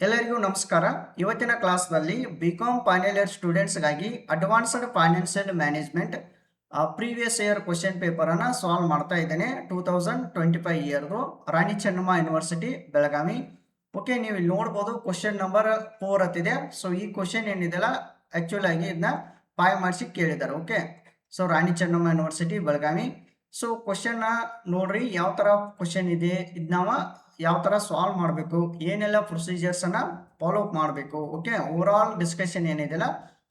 ಎಲ್ಲರಿಗೂ ನಮಸ್ಕಾರ. ಇವತ್ತಿನ ಕ್ಲಾಸ್ನಲ್ಲಿ ಬಿಕಾಮ್ ಫೈನಲ್ ಇಯರ್ ಸ್ಟೂಡೆಂಟ್ಸ್ಗಾಗಿ advanced financial management previous year question ಪೇಪರನ್ನು ಸಾಲ್ವ್ ಮಾಡ್ತಾ ಇದ್ದೇನೆ. 2025 ಇಯರ್ದು ರಾಣಿ ಚೆನ್ನಮ್ಮ ಯೂನಿವರ್ಸಿಟಿ ಬೆಳಗಾವಿ. ಓಕೆ, ನೀವು ಇಲ್ಲಿ ನೋಡ್ಬೋದು ಕ್ವಶನ್ ನಂಬರ್ 4 ಹತ್ತಿದೆ. ಸೊ ಈ ಕ್ವಶನ್ ಏನಿದೆಲ್ಲ ಆ್ಯಕ್ಚುಲ್ ಆಗಿ ಇದನ್ನ 5 ಮಾರ್ಕ್ಸಿಗೆ ಕೇಳಿದ್ದಾರೆ. Okay, so Rani Chennamma university Belagavi. So ಕ್ವಶನ್ನ ನೋಡ್ರಿ ಯಾವ ಥರ ಕ್ವಶನ್ ಇದೆ, ಇದು ನಾವು ಯಾವ ಥರ ಸಾಲ್ವ್ ಮಾಡಬೇಕು, ಏನೆಲ್ಲ ಪ್ರೊಸೀಜರ್ಸನ್ನು ಫಾಲೋ ಅಪ್ ಮಾಡಬೇಕು. ಓಕೆ, ಓವರ್ ಆಲ್ ಡಿಸ್ಕಷನ್ ಏನಿದೆಯಲ್ಲ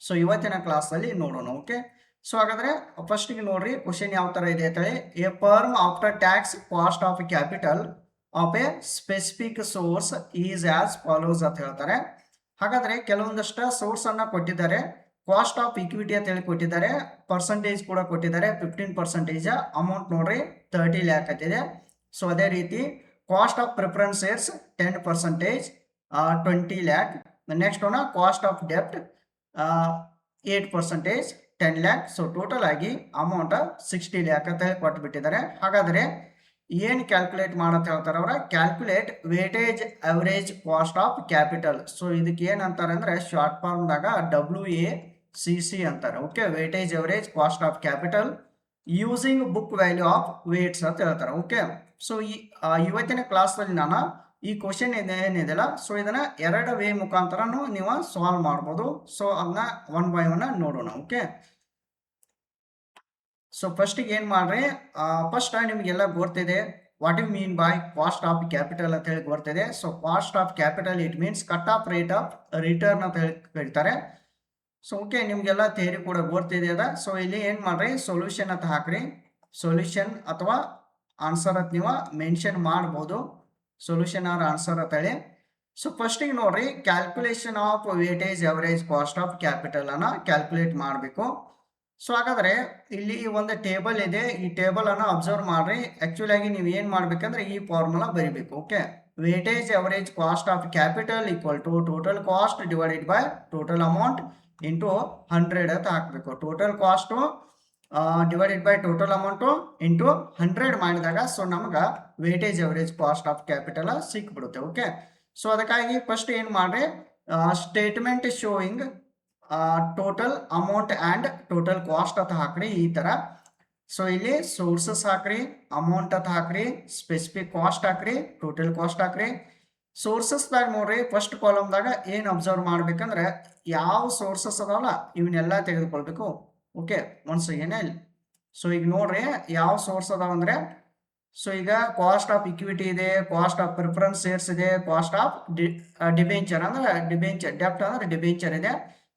ಸೊ ಇವತ್ತಿನ ಕ್ಲಾಸಲ್ಲಿ ನೋಡೋಣ. ಓಕೆ, ಸೊ ಹಾಗಾದರೆ ಫಸ್ಟಿಗೆ ನೋಡ್ರಿ ಕ್ವಶನ್ ಯಾವ ಥರ ಇದೆ ಅಂತೇಳಿ. A firm after tax cost of capital of A specific source is as follows ಅಂತ ಹೇಳ್ತಾರೆ. ಹಾಗಾದರೆ ಕೆಲವೊಂದಷ್ಟು ಸೋರ್ಸನ್ನು ಕೊಟ್ಟಿದ್ದಾರೆ. ಕಾಸ್ಟ್ ಆಫ್ ಇಕ್ವಿಟಿ ಅಂತ ಹೇಳಿ ಕೊಟ್ಟಿದ್ದಾರೆ, ಪರ್ಸೆಂಟೇಜ್ ಕೂಡ ಕೊಟ್ಟಿದ್ದಾರೆ 15%. ಅಮೌಂಟ್ ನೋಡ್ರಿ 30 ಲ್ಯಾಕ್ ಅಂತಿದೆ. ಸೊ ಅದೇ ರೀತಿ cost of preference shares 10%, 20 lakh. Next one cost of ಡೆಪ್ಟ್ 8%, 10 ಲ್ಯಾಕ್. ಸೊ ಟೋಟಲ್ ಆಗಿ ಅಮೌಂಟ್ 60 ಲ್ಯಾಕ್ ಅಂತ ಹೇಳಿ ಕೊಟ್ಬಿಟ್ಟಿದ್ದಾರೆ. ಹಾಗಾದರೆ ಏನು ಕ್ಯಾಲ್ಕುಲೇಟ್ ಮಾಡಂತ ಹೇಳ್ತಾರೆ ಅವರ, calculate weightage average cost of capital. So ಇದಕ್ಕೆ ಏನಂತಾರೆ ಅಂದರೆ ಶಾರ್ಟ್ ಫಾರ್ಮ್ದಾಗ WACC ಅಂತಾರೆ. Okay, weightage average cost of capital using book value of weights ಅಂತ ಹೇಳ್ತಾರೆ. ಓಕೆ, ಸೊ ಇವತ್ತಿನ ಕ್ಲಾಸಲ್ಲಿ ನಾನು ಈ ಕ್ವಶನ್ ಏನಿದೆಯಲ್ಲ ಸೊ ಇದನ್ನು 2 ವೇ ಮುಖಾಂತರನೂ ನೀವು ಸಾಲ್ವ್ ಮಾಡ್ಬೋದು. ಸೊ ಅದನ್ನ 1 by 1 ನೋಡೋಣ. ಓಕೆ, ಸೊ ಫಸ್ಟಿಗೆ ಏನು ಮಾಡ್ರಿ, ಫಸ್ಟ್ ನಿಮಗೆಲ್ಲ ಗೊತ್ತಿದೆ what you mean by cost of capital ಅಂತ ಹೇಳಿ ಗೊತ್ತಿದೆ. So cost of capital it means cut off rate of return ಅಂತ ಹೇಳಿ ಹೇಳ್ತಾರೆ. ಸೊ ಓಕೆ, ನಿಮಗೆಲ್ಲ ಥಿಯರಿ ಕೂಡ ಗೊತ್ತಿದೆ ಅದ. ಸೊ ಇಲ್ಲಿ ಏನು ಮಾಡ್ರಿ, ಸೊಲ್ಯೂಷನ್ ಅಂತ ಹಾಕ್ರಿ. ಸೊಲ್ಯೂಷನ್ ಅಥವಾ ಆನ್ಸರ್ ಅಂತ ನೀವು ಮೆನ್ಷನ್ ಮಾಡ್ಬೋದು, ಸೊಲ್ಯೂಷನ್ ಆರ್ ಆನ್ಸರ್ ಅಂತ ಹೇಳಿ. ಸೊ ಫಸ್ಟಿಗೆ ನೋಡ್ರಿ, calculation of weightage average cost of capital ಅನ್ನ ಕ್ಯಾಲ್ಕುಲೇಟ್ ಮಾಡಬೇಕು. ಸೊ ಹಾಗಾದ್ರೆ ಇಲ್ಲಿ ಒಂದು ಟೇಬಲ್ ಇದೆ, ಈ ಟೇಬಲ್ ಅನ್ನ ಅಬ್ಸರ್ವ್ ಮಾಡ್ರಿ. ಆಕ್ಚುಲಿ ಆಗಿ ನೀವು ಏನು ಮಾಡ್ಬೇಕಂದ್ರೆ ಈ ಫಾರ್ಮುಲಾ ಬರೀಬೇಕು. Okay, weightage average cost of capital equal to total cost divided by total amount into 100 ಅಂತ ಹಾಕಬೇಕು. Total cost divided by total amount into 100 ಮಾಡಿದಾಗ ಸೊ ನಮ್ಗೆ weightage average cost of capital ಸಿಕ್ಬಿಡುತ್ತೆ. ಓಕೆ, ಸೊ ಅದಕ್ಕಾಗಿ first ಏನು ಮಾಡ್ರಿ, statement showing total amount and total cost ಅಂತ ಹಾಕ್ರಿ ಈ ಥರ. ಸೊ ಇಲ್ಲಿ ಸೋರ್ಸಸ್ ಹಾಕ್ರಿ, ಅಮೌಂಟ್ ಅಂತ ಹಾಕ್ರಿ, ಸ್ಪೆಸಿಫಿಕ್ ಕಾಸ್ಟ್ ಹಾಕ್ರಿ, ಟೋಟಲ್ ಕಾಸ್ಟ್ ಹಾಕ್ರಿ. ಸೋರ್ಸಸ್ದಾಗ ನೋಡ್ರಿ ಫಸ್ಟ್ ಕಾಲಮ್ದಾಗ ಏನು ಅಬ್ಸರ್ವ್ ಮಾಡ್ಬೇಕಂದ್ರೆ ಯಾವ ಸೋರ್ಸಸ್ ಅದಾವಲ್ಲ ಇವನ್ನೆಲ್ಲ ತೆಗೆದುಕೊಳ್ಬೇಕು. ಓಕೆ, ಒನ್ಸ್ ಅಗೇನ್ ಸೊ ಈಗ ನೋಡ್ರಿ ಯಾವ ಸೋರ್ಸ್ ಅದಾವ ಅಂದ್ರೆ, ಸೊ ಈಗ ಕಾಸ್ಟ್ ಆಫ್ ಇಕ್ವಿಟಿ ಇದೆ, ಕಾಸ್ಟ್ ಆಫ್ ಪ್ರಿಫರೆನ್ಸ್ ಶೇರ್ಸ್ ಇದೆ, ಕಾಸ್ಟ್ ಆಫ್ ಡಿಬೆಂಚರ್ ಅಂದ್ರೆ ಡಿಬೆಂಚರ್, ಡೆಪ್ಟ್ ಅಂದ್ರೆ ಡಿಬೆಂಚರ್ ಇದೆ.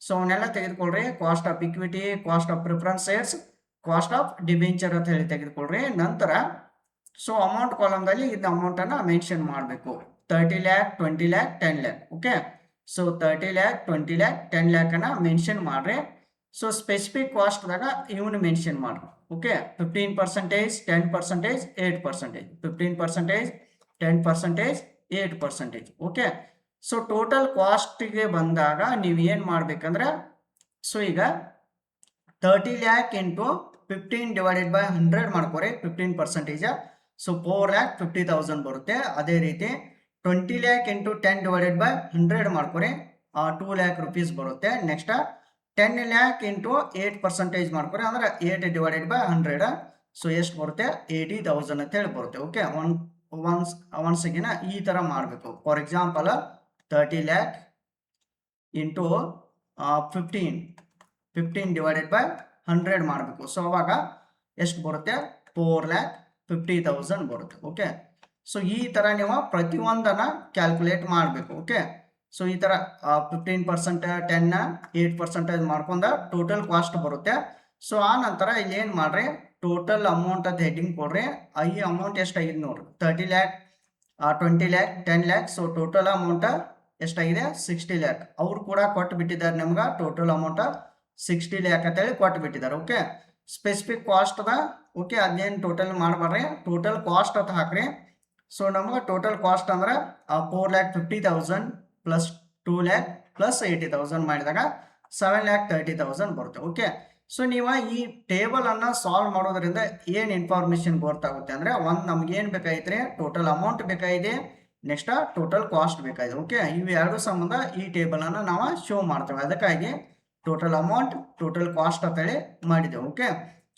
ಸೊ ಅವನ್ನೆಲ್ಲ ತೆಗೆದುಕೊಳ್ರಿ. Cost of equity, cost of preference shares, cost of debenture ಅಂತ ಹೇಳಿ ತೆಗೆದುಕೊಳ್ರಿ. ನಂತರ ಸೊ ಅಮೌಂಟ್ ಕಾಲಮ್ದಲ್ಲಿ ಇದನ್ನ ಅಮೌಂಟನ್ನು ಮೆನ್ಷನ್ ಮಾಡಬೇಕು. 30 ಲ್ಯಾಕ್, 20 ಲ್ಯಾಕ್, 10 ಲ್ಯಾಕ್. ಓಕೆ, ಸೊ 30 ಲ್ಯಾಕ್, 20 ಲ್ಯಾಕ್, 10 ಲ್ಯಾಕನ್ನು ಮೆನ್ಷನ್ ಮಾಡ್ರಿ. ಸೊ ಸ್ಪೆಸಿಫಿಕ್ ಕಾಸ್ಟ್ದಾಗ ಇವನು ಮೆನ್ಷನ್ ಮಾಡ್ರಿ. ಓಕೆ, 15%, 10%, 8%, 15%, 10%, 8%. ಓಕೆ, ಸೊ ಟೋಟಲ್ ಕಾಸ್ಟಿಗೆ ಬಂದಾಗ ನೀವು ಏನು ಮಾಡ್ಬೇಕಂದ್ರೆ, ಸೊ ಈಗ 30 ಲ್ಯಾಕ್ ಇಂಟು 15 ಡಿವೈಡೆಡ್ ಬೈ 100 ಮಾಡ್ಕೊರಿ 15%. ಸೊ 4,50,000 ಬರುತ್ತೆ. ಅದೇ ರೀತಿ 20 ಲ್ಯಾಕ್ ಇಂಟು 10 ಡಿವೈಡೆಡ್ ಬೈ 100 ಮಾಡ್ಕೊರಿ 2 ಲ್ಯಾಕ್ ರುಪೀಸ್ ಬರುತ್ತೆ. ನೆಕ್ಸ್ಟ್ 10 ಲ್ಯಾಕ್ ಇಂಟು 8% ಮಾಡ್ಕೊರಿ ಅಂದ್ರೆ 8 ಡಿವೈಡೆಡ್ ಬೈ 100. ಸೊ ಎಷ್ಟು ಬರುತ್ತೆ, 80,000 ಅಂತ ಹೇಳಿ ಬರುತ್ತೆ. ಓಕೆ, ಒನ್ಸ್ಗಿನ ಈ ಥರ ಮಾಡಬೇಕು. For example 30 lac into 15 divided by 100 ಮಾಡಬೇಕು. ಸೊ ಅವಾಗ ಎಷ್ಟು ಬರುತ್ತೆ, 4,50,000 ಬರುತ್ತೆ. ಓಕೆ, ಸೊ ಈ ಥರ ನೀವು ಪ್ರತಿಯೊಂದನ್ನು ಕ್ಯಾಲ್ಕುಲೇಟ್ ಮಾಡಬೇಕು. ಓಕೆ, ಸೊ ಈ ಥರ 15%, 10, 8% ಮಾಡ್ಕೊಂಡ ಟೋಟಲ್ ಕಾಸ್ಟ್ ಬರುತ್ತೆ. ಸೊ ಆ ನಂತರ ಇಲ್ಲಿ ಏನು ಮಾಡ್ರಿ, ಟೋಟಲ್ ಅಮೌಂಟ್ ಅಂತ ಹೆಡ್ಡಿಂಗ್ ಕೊಡ್ರಿ. ಈ ಅಮೌಂಟ್ ಎಷ್ಟಾಗಿದೆ ನೋಡ್ರಿ, 30 lakh, 20 lakh, 10 lakh. So total amount ಎಷ್ಟಾಗಿದೆ, 60 ಲ್ಯಾಕ್. ಅವ್ರು ಕೂಡ ಕೊಟ್ಟು ಬಿಟ್ಟಿದ್ದಾರೆ ನಮ್ಗೆ ಟೋಟಲ್ ಅಮೌಂಟ್ 60 ಲ್ಯಾಕ್ ಅಂತೇಳಿ ಕೊಟ್ಟು ಬಿಟ್ಟಿದ್ದಾರೆ. ಓಕೆ, ಸ್ಪೆಸಿಫಿಕ್ ಕಾಸ್ಟ್ ಅದ. ಓಕೆ, ಅದೇನು ಟೋಟಲ್ ಮಾಡಬೇಡ್ರಿ, ಟೋಟಲ್ ಕಾಸ್ಟ್ ಅಂತ ಹಾಕ್ರಿ. ಸೊ ನಮ್ಗೆ ಟೋಟಲ್ ಕಾಸ್ಟ್ ಅಂದ್ರೆ 4,50,000 ಪ್ಲಸ್ 2 ಲ್ಯಾಕ್ ಪ್ಲಸ್ 80,000 ಮಾಡಿದಾಗ 7,30,000 ಬರುತ್ತೆ. ಓಕೆ, ಸೊ ನೀವು ಈ ಟೇಬಲ್ ಅನ್ನ ಸಾಲ್ವ್ ಮಾಡೋದ್ರಿಂದ ಏನು ಇನ್ಫಾರ್ಮೇಶನ್ ಗೊತ್ತಾಗುತ್ತೆ ಅಂದ್ರೆ, ಒಂದು ನಮ್ಗೆ ಏನು ಬೇಕಾಗಿತ್ರಿ, ಟೋಟಲ್ ಅಮೌಂಟ್ ಬೇಕಾಗಿದೆ. ನೆಕ್ಸ್ಟ್ ಟೋಟಲ್ ಕಾಸ್ಟ್ ಬೇಕಾಗಿದೆ. ಓಕೆ, ಇವು ಎರಡು ಸಂಬಂಧ ಈ ಟೇಬಲನ್ನು ನಾವು ಶೋ ಮಾಡ್ತೇವೆ. ಅದಕ್ಕಾಗಿ ಟೋಟಲ್ ಅಮೌಂಟ್ ಟೋಟಲ್ ಕಾಸ್ಟ್ ಅಂತೇಳಿ ಮಾಡಿದ್ದೇವೆ. ಓಕೆ,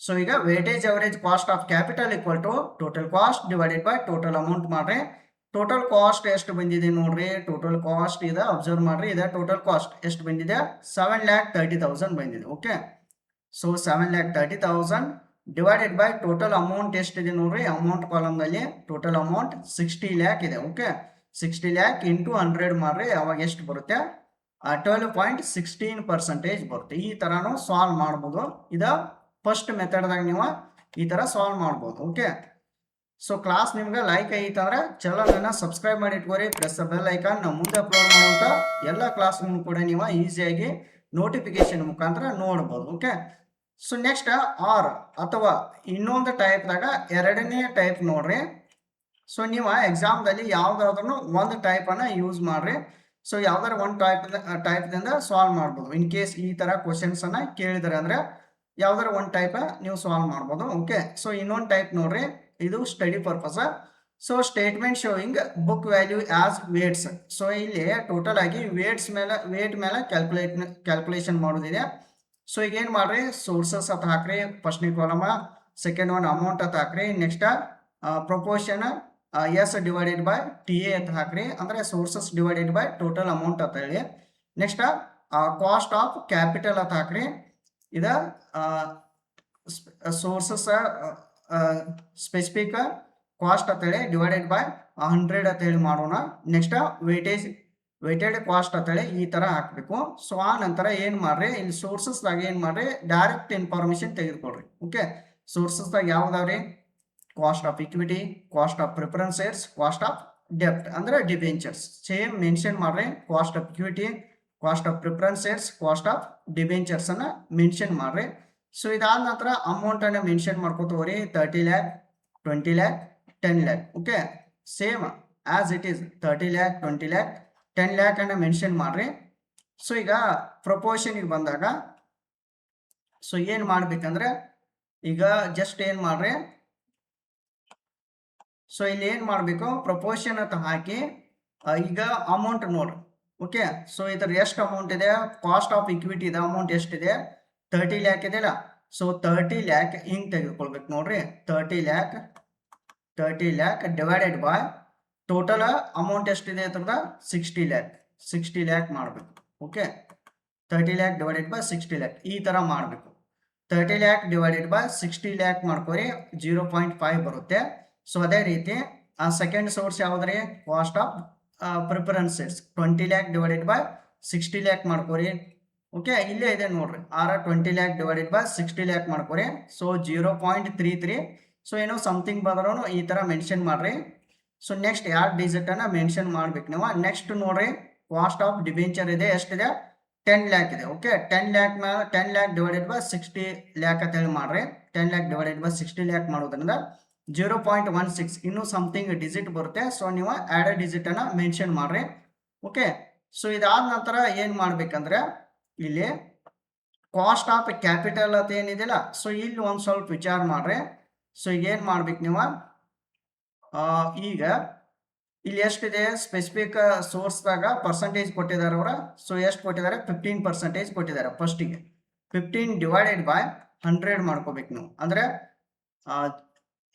ಸೊ ಈಗ weightage average cost of capital equal to total cost divided by total amount ಮಾಡ್ರಿ. ಟೋಟಲ್ ಕಾಸ್ಟ್ ಎಷ್ಟು ಬಂದಿದೆ ನೋಡ್ರಿ. ಟೋಟಲ್ ಕಾಸ್ಟ್ ಇದೆ, ಅಬ್ಸರ್ವ್ ಮಾಡ್ರಿ. ಇದೆ ಟೋಟಲ್ ಕಾಸ್ಟ್ ಎಷ್ಟು ಬಂದಿದೆ, 7,30,000 ಬಂದಿದೆ. Okay, so 7,30,000 divided by total amount ಎಷ್ಟಿದೆ ನೋಡ್ರಿ. ಅಮೌಂಟ್ ಕಾಲಮ್ನಲ್ಲಿ ಟೋಟಲ್ ಅಮೌಂಟ್ 60 lakh ಇದೆ. ಓಕೆ, 60 lakh ಇಂಟು 100 ಮಾಡ್ರಿ. ಅವಾಗ ಎಷ್ಟು ಬರುತ್ತೆ, 12.16% ಬರುತ್ತೆ. ಈ ಥರನೂ ಸಾಲ್ವ್ ಮಾಡ್ಬೋದು. ಇದು ಫಸ್ಟ್ ಮೆಥಡ್ದಾಗ ನೀವು ಈ ಥರ ಸಾಲ್ವ್ ಮಾಡ್ಬೋದು. ಓಕೆ, ಸೊ ಕ್ಲಾಸ್ ನಿಮ್ಗೆ ಲೈಕ್ ಐತಂದ್ರೆ ಚಾನಲನ್ನು ಸಬ್ಸ್ಕ್ರೈಬ್ ಮಾಡಿ ಇಟ್ಕೋರಿ. Press bell icon. ನಾವು ಮುಂದೆ ಅಪ್ಲೋಡ್ ಮಾಡುವಂಥ ಎಲ್ಲ ಕ್ಲಾಸ್ಗಳನ್ನು ಕೂಡ ನೀವು ಈಸಿಯಾಗಿ ನೋಟಿಫಿಕೇಶನ್ ಮುಖಾಂತರ ನೋಡ್ಬೋದು. ಓಕೆ, ಸೊ ನೆಕ್ಸ್ಟ್ ಆರ್ ಅಥವಾ ಇನ್ನೊಂದು ಟೈಪ್ದಾಗ ಎರಡನೇ ಟೈಪ್ ನೋಡ್ರಿ. ಸೊ ನೀವು ಎಕ್ಸಾಮ್ದಲ್ಲಿ ಯಾವುದಾದ್ರೂ ಒಂದು ಟೈಪನ್ನು ಯೂಸ್ ಮಾಡ್ರಿ. ಸೊ ಯಾವ್ದಾರು ಒಂದು ಟೈಪ್ದಿಂದ ಸಾಲ್ವ್ ಮಾಡ್ಬೋದು. ಇನ್ ಕೇಸ್ ಈ ಥರ ಕ್ವಶನ್ಸನ್ನು ಕೇಳಿದರೆ ಅಂದರೆ ಯಾವ್ದಾರು ಒಂದು ಟೈಪ್ ನೀವು ಸಾಲ್ವ್ ಮಾಡ್ಬೋದು. ಓಕೆ, ಸೊ ಇನ್ನೊಂದು ಟೈಪ್ ನೋಡ್ರಿ. ಇದು study purpose. So statement showing book value as weights. So ಇಲ್ಲಿ ಟೋಟಲ್ ಆಗಿ ವೇಟ್ ಮೇಲೆ ಕ್ಯಾಲ್ಕುಲೇಷನ್ ಮಾಡೋದಿದೆ. ಸೊ ಈಗ ಏನು ಮಾಡ್ರಿ, ಸೋರ್ಸಸ್ ಅಂತ ಹಾಕ್ರಿ ಫಸ್ಟ್ನೇ ಕಾಲಮ, ಸೆಕೆಂಡ್ ಒನ್ ಅಮೌಂಟ್ ಅಂತ ಹಾಕ್ರಿ, next proportion S divided by T A ಅಂತ ಹಾಕ್ರಿ, ಅಂದರೆ sources divided by total amount ಅಂತ ಹೇಳಿ. ನೆಕ್ಸ್ಟ್ ಕಾಸ್ಟ್ ಆಫ್ ಕ್ಯಾಪಿಟಲ್ ಅಂತ ಹಾಕ್ರಿ. ಇದು ಸೋರ್ಸಸ್ ಸ್ಪೆಸಿಫಿಕ್ ಕಾಸ್ಟ್ ಅಂತೇಳಿ ಡಿವೈಡೆಡ್ ಬೈ 100 ಅಂತೇಳಿ ಮಾಡೋಣ. ನೆಕ್ಸ್ಟ್ ವೇಟೆಡ್ ಕಾಸ್ಟ್ ಅಂತೇಳಿ ಈ ಥರ ಹಾಕಬೇಕು. ಸೊ ಆ ನಂತರ ಏನು ಮಾಡ್ರಿ, ಇಲ್ಲಿ ಸೋರ್ಸಸ್ದಾಗ ಏನು ಮಾಡ್ರಿ, ಡೈರೆಕ್ಟ್ ಇನ್ಫಾರ್ಮೇಷನ್ ತೆಗೆದುಕೊಳ್ರಿ. ಓಕೆ, ಸೋರ್ಸಸ್ದಾಗ ಯಾವ್ದಾವ್ರಿ, cost of equity, cost of preference shares, cost of ಡೆಪ್ಟ್ ಅಂದರೆ ಡಿಬೆಂಚರ್ಸ್. ಸೇಮ್ ಮೆನ್ಷನ್ ಮಾಡ್ರಿ. Cost of equity, cost of preference shares, cost of debentures ಅನ್ನ ಮೆನ್ಷನ್ ಮಾಡ್ರಿ. ಸೊ ಇದಾದ ನಂತರ ಅಮೌಂಟ್ ಅನ್ನ ಮೆನ್ಷನ್ ಮಾಡ್ಕೋತ ಹೋಗ್ರಿ. 30 lakh, 20 lakh, 10 lakh. Okay, same as it is 30 lakh, 20 lakh, 10 lakh ಅನ್ನ ಮೆನ್ಷನ್ ಮಾಡ್ರಿ. ಸೊ ಈಗ ಪ್ರಪೋರ್ಷನ್ಗೆ ಬಂದಾಗ ಸೊ ಏನು ಮಾಡ್ಬೇಕಂದ್ರೆ ಈಗ ಜಸ್ಟ್ ಏನು ಮಾಡ್ರಿ, ಸೊ ಇಲ್ಲಿ ಏನು ಮಾಡಬೇಕು, ಪ್ರಪೋರ್ಷನ್ ಅಂತ ಹಾಕಿ ಈಗ ಅಮೌಂಟ್ ನೋಡ್ರಿ. ಓಕೆ, ಸೊ ಇದ್ರ ಎಷ್ಟು ಅಮೌಂಟ್ ಇದೆ, ಕಾಸ್ಟ್ ಆಫ್ ಇಕ್ವಿಟಿ ಇದೆ ಅಮೌಂಟ್ ಎಷ್ಟಿದೆ, 30 lakh ಇದೆಯಲ್ಲ. ಸೊ 30 lakh ಹಿಂಗೆ ತೆಗೆದುಕೊಳ್ಬೇಕು ನೋಡ್ರಿ. 30 lakh divided by total amount ಎಷ್ಟಿದೆ ಅಂತಂದ್ರೆ 60 lakh. 60 lakh ಮಾಡಬೇಕು. Okay, 30 lakh divided by 60 lakh ಈ ಥರ ಮಾಡಬೇಕು. 30 lakh ಡಿವೈಡೆಡ್ ಬೈ 60 lakh ಮಾಡ್ಕೊರಿ, 0.5 ಬರುತ್ತೆ. ಸೊ ಅದೇ ರೀತಿ ಸೆಕೆಂಡ್ ಸೋರ್ಸ್ ಯಾವುದ್ರಿ, cost of preference shares 20 lakh divided by 60 lakh ಮಾಡ್ಕೊರಿ. ಓಕೆ, ಇಲ್ಲೇ ಇದೆ ನೋಡ್ರಿ, 20 lakh ಡಿವೈಡೆಡ್ ಬೈ 60 lakh ಮಾಡ್ಕೊರಿ. ಸೊ 0.33. ಸೊ ಏನೋ ಸಮಥಿಂಗ್ ಬಂದ್ರೂ ಈ ಥರ ಮೆನ್ಷನ್ ಮಾಡ್ರಿ. ಸೊ ನೆಕ್ಸ್ಟ್ 2 ಡಿಜಿಟ್ ಅನ್ನ ಮೆನ್ಷನ್ ಮಾಡ್ಬೇಕು ನೀವು. ನೆಕ್ಸ್ಟ್ ನೋಡ್ರಿ, ಕಾಸ್ಟ್ ಆಫ್ ಡಿಬೆಂಚರ್ ಇದೆ ಎಷ್ಟಿದೆ, 10 lakh ಇದೆ. ಓಕೆ, 10 lakh ಮೇಲೆ 10 lakh ಡಿವೈಡೆಡ್ ಬೈ 60 lakh ಅಂತ ಹೇಳಿ ಮಾಡ್ರಿ. 10 lakh ಡಿವೈಡೆಡ್ ಬೈ 60 lakh ಮಾಡೋದ್ರಿಂದ 0.16 ಇನ್ನೂ ಸಮಥಿಂಗ್ ಡಿಜಿಟ್ ಬರುತ್ತೆ. ಸೊ ನೀವು ಆ್ಯಡ್ ಡಿಜಿಟ್ ಅನ್ನ ಮೆನ್ಷನ್ ಮಾಡ್ರಿ. ಓಕೆ, ಸೊ ಇದಾದ ನಂತರ ಏನು ಮಾಡ್ಬೇಕಂದ್ರೆ ಇಲ್ಲಿ ಕಾಸ್ಟ್ ಆಫ್ ಕ್ಯಾಪಿಟಲ್ ಅಂತ ಏನಿದೆಯಲ್ಲ, ಸೊ ಇಲ್ಲಿ ಒಂದು ಸ್ವಲ್ಪ ವಿಚಾರ ಮಾಡ್ರಿ. ಸೊ ಈಗ ಏನು ಮಾಡ್ಬೇಕು ನೀವು, ಈಗ ಇಲ್ಲಿ ಎಷ್ಟಿದೆ, ಸ್ಪೆಸಿಫಿಕ್ ಸೋರ್ಸ್ದಾಗ ಪರ್ಸೆಂಟೇಜ್ ಕೊಟ್ಟಿದ್ದಾರೆ ಅವರ. ಸೊ ಎಷ್ಟು ಕೊಟ್ಟಿದ್ದಾರೆ, 15% ಕೊಟ್ಟಿದ್ದಾರೆ. ಫಸ್ಟಿಗೆ 15 ಡಿವೈಡೆಡ್ ಬೈ 100 ಮಾಡ್ಕೋಬೇಕು ನೀವು. ಅಂದರೆ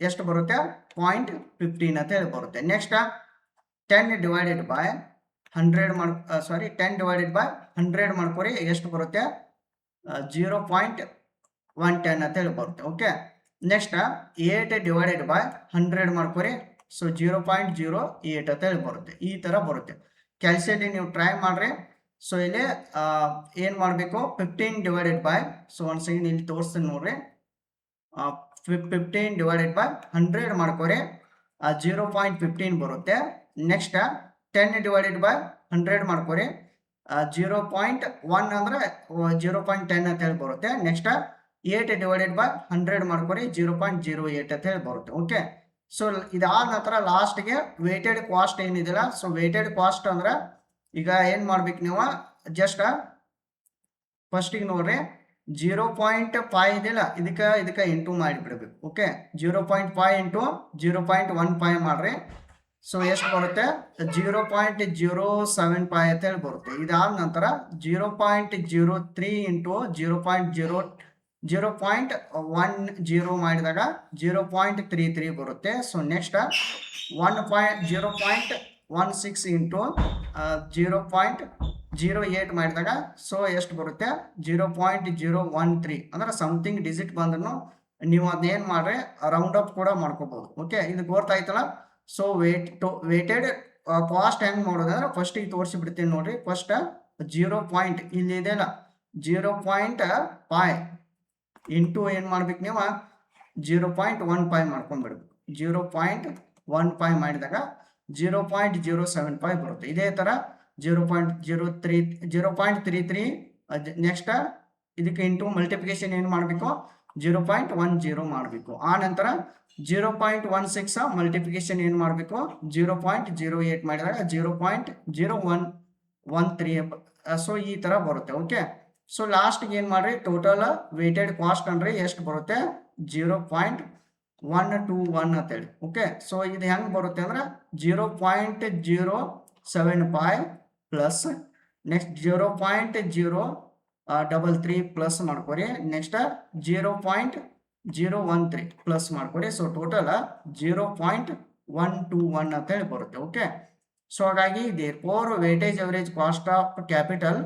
ಎಷ್ಟು ಬರುತ್ತೆ, 0.15 ಅಂತ ಹೇಳಿ ಬರುತ್ತೆ. Next 10 divided by 10 divided by 100 ಮಾಡ್ಕೊರಿ, ಎಷ್ಟು ಬರುತ್ತೆ, 0.110 ಅಂತ ಹೇಳಿ ಬರುತ್ತೆ. ಓಕೆ, ನೆಕ್ಸ್ಟ್ 8 ಡಿವೈಡೆಡ್ ಬೈ 100 ಮಾಡ್ಕೊರಿ. ಸೊ 0.08 ಅಂತ ಹೇಳಿ ಬರುತ್ತೆ. ಈ ಥರ ಬರುತ್ತೆ. ಕ್ಯಾಲ್ಸಿಯಲ್ಲಿ ನೀವು ಟ್ರೈ ಮಾಡ್ರಿ. ಸೊ ಇಲ್ಲಿ ಏನು ಮಾಡಬೇಕು, 15 ಡಿವೈಡೆಡ್ ಬೈ, ಸೊ ಒಂದು ಸೆಕೆಂಡ್ ಇಲ್ಲಿ ತೋರಿಸ್ತೀನಿ ನೋಡ್ರಿ. 15 ಡಿವೈಡೆಡ್ ಬೈ 100 ಮಾಡ್ಕೊರಿ, 0.15 ಬರುತ್ತೆ. ನೆಕ್ಸ್ಟ್ 10 ಡಿವೈಡೆಡ್ ಬೈ 100 ಮಾಡ್ಕೊರಿ, 0.1 ಅಂದರೆ 0.10 ಅಂತ ಹೇಳಿ ಬರುತ್ತೆ. ನೆಕ್ಸ್ಟ್ 8 ಡಿವೈಡೆಡ್ ಬೈ 100 ಮಾಡ್ಕೊರಿ, 0.08 ಅಂತ ಹೇಳಿ ಬರುತ್ತೆ. ಓಕೆ, ಸೊ ಇದಾದ ನಂತರ ಲಾಸ್ಟ್ಗೆ ವೇಟೆಡ್ ಕಾಸ್ಟ್ ಏನಿದೆಯಲ್ಲ, ಸೊ ವೇಟೆಡ್ ಕಾಸ್ಟ್ ಅಂದ್ರೆ ಈಗ ಏನು ಮಾಡ್ಬೇಕು ನೀವು, ಜಸ್ಟ್ ಫಸ್ಟಿಗೆ ನೋಡ್ರಿ, 0.5 ಇದೆಯಲ್ಲ, ಇದಕ್ಕೆ ಇಂಟು ಮಾಡಿಬಿಡ್ಬೇಕು. ಓಕೆ, 0.5 ಇಂಟು 0.15 ಮಾಡ್ರಿ. ಸೊ ಎಷ್ಟು ಬರುತ್ತೆ 0.075 ಅಂತ ಹೇಳಿ ಬರುತ್ತೆ. ಇದಾದ ನಂತರ 0.03 ಇಂಟು 0.10 ಮಾಡಿದಾಗ 0.33 ಬರುತ್ತೆ. ಸೊ ನೆಕ್ಸ್ಟ್ 0.16 ಇಂಟು 0.08 ಮಾಡಿದಾಗ ಸೊ ಎಷ್ಟು ಬರುತ್ತೆ 0.013 ಅಂದ್ರೆ ಸಮಥಿಂಗ್ ಡಿಜಿಟ್ ಬಂದ್ರೂ ನೀವು ಅದನ್ನೇನು ಮಾಡ್ರಿ ರೌಂಡ್ ಅಪ್ ಕೂಡ ಮಾಡ್ಕೋಬಹುದು. ಓಕೆ, ಇದು ಗೊತ್ತಾಯ್ತಲ್ಲ. ಸೊ ವೇಟೆಡ್ ಕಾಸ್ಟ್ ಹೆಂಗ್ ಮಾಡೋದಂದ್ರೆ ಫಸ್ಟ್ ಈಗ ತೋರಿಸಿ ಬಿಡ್ತೀನಿ ನೋಡ್ರಿ. ಫಸ್ಟ್ 0. ಇಲ್ಲಿ ಇದೆಲ್ಲ 0.5 ಇಂಟು ಏನು ಮಾಡ್ಬೇಕು ನೀವು 0.15 ಮಾಡ್ಕೊಂಡ್ಬಿಡ್ಬೇಕು. 0.15 ಮಾಡಿದಾಗ 0.075 ಬರುತ್ತೆ. ಇದೇ ತರ 0.33 ನೆಕ್ಸ್ಟ್ ಇದಕ್ಕೆ ಇಂಟು ಮಲ್ಟಿಪ್ಲಿಕೇಶನ್ ಏನು ಮಾಡಬೇಕು 0.10 ಮಾಡಬೇಕು. ಆ ನಂತರ 0.16 ಮಲ್ಟಿಪ್ಲಿಕೇಶನ್ ಏನು ಮಾಡಬೇಕು 0.08 ಮಾಡಿದಾಗ 0.0113. ಸೊ ಈ ತರ ಬರುತ್ತೆ. ಓಕೆ, ಸೊ ಲಾಸ್ಟ್ಗೆ ಏನು ಮಾಡ್ರಿ ಟೋಟಲ್ ವೇಟೆಡ್ ಕಾಸ್ಟ್ ಅಂದ್ರೆ ಎಷ್ಟು ಬರುತ್ತೆ 0.121 ಅಂತೇಳಿ. ಓಕೆ, ಸೊ ಇದು ಹೆಂಗ್ ಬರುತ್ತೆ ಅಂದ್ರೆ 0.075 ಪ್ಲಸ್ ನೆಕ್ಸ್ಟ್ 0.033 ಪ್ಲಸ್ ಮಾಡ್ಕೊರಿ. ನೆಕ್ಸ್ಟ್ 0.013 ಪ್ಲಸ್ ಮಾಡ್ಕೊರಿ. ಸೊ ಟೋಟಲ್ 0.121 ಅಂತ ಹೇಳಿ ಬರುತ್ತೆ. ಓಕೆ, ಸೊ ಹಾಗಾಗಿ therefore weightage average cost of capital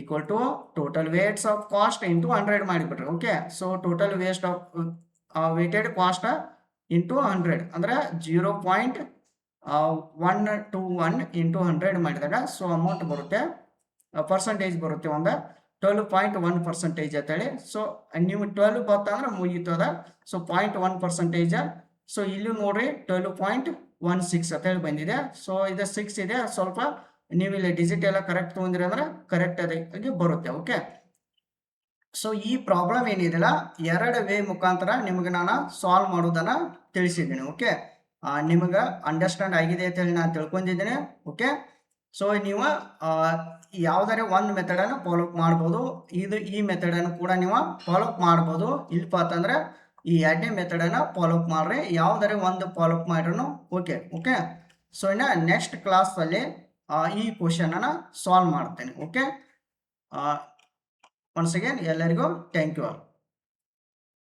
equal to total weights of cost into 100 ಮಾಡಿಬಿಟ್ರಿ. Okay, so total waste of weighted cost into 100 ಅಂದ್ರೆ 0.121 into 100 ಮಾಡಿದಾಗ so amount ಬರುತ್ತೆ ಪರ್ಸೆಂಟೇಜ್ ಬರುತ್ತೆ ಒಂದು 12.1% ಅಂತೇಳಿ. ಸೊ ನೀವು 12 ಬರ್ತಂದ್ರೆ ಮುಗೀತದ. ಸೊ 0.1%. ಸೊ ಇಲ್ಲಿ ನೋಡ್ರಿ 12.16 ಅಂತೇಳಿ ಬಂದಿದೆ. ಸೊ ಇದು 6 ಇದೆ. ಸ್ವಲ್ಪ ನೀವು ಇಲ್ಲಿ ಡಿಜಿಟ್ ಎಲ್ಲ ಕರೆಕ್ಟ್ ತೊಗೊಂಡ್ರಿ ಅಂದ್ರೆ ಕರೆಕ್ಟ್ ಅದಾಗಿ ಬರುತ್ತೆ. ಓಕೆ, ಸೊ ಈ ಪ್ರಾಬ್ಲಮ್ ಏನಿದೆಯಲ್ಲ 2 ವೇ ಮುಖಾಂತರ ನಿಮಗೆ ನಾನು ಸಾಲ್ವ್ ಮಾಡೋದನ್ನ ತಿಳಿಸಿದ್ದೀನಿ. ಓಕೆ, ನಿಮಗೆ ಅಂಡರ್ಸ್ಟ್ಯಾಂಡ್ ಆಗಿದೆ ಅಂತ ಹೇಳಿ ನಾನು ತಿಳ್ಕೊಂಡಿದ್ದೀನಿ. ಓಕೆ, ಸೊ ನೀವು ಯಾವ್ದಾರೆ ಒಂದು ಮೆಥಡನ್ನು ಫಾಲೋ ಅಪ್ ಮಾಡ್ಬೋದು. ಈ ಮೆಥಡನ್ನು ಕೂಡ ನೀವು ಫಾಲೋ ಅಪ್ ಮಾಡ್ಬೋದು. ಇಲ್ಪ ಅಂತಂದ್ರೆ ಈ 2ನೇ ಮೆಥಡನ್ನು ಫಾಲೋ ಅಪ್ ಮಾಡ್ರಿ. ಯಾವ್ದಾರೆ ಒಂದು ಫಾಲೋ ಅಪ್ ಮಾಡ್ರೂ ಓಕೆ. ಓಕೆ, ಸೊ ಇನ್ನು ನೆಕ್ಸ್ಟ್ ಕ್ಲಾಸಲ್ಲಿ ಈ ಕ್ವಶನ್ ಅನ್ನ ಸಾಲ್ವ್ ಮಾಡ್ತೇನೆ. ಓಕೆ, ಒನ್ಸ್ ಅಗೇನ್ ಎಲ್ಲರಿಗೂ ಥ್ಯಾಂಕ್ ಯು ಆಲ್.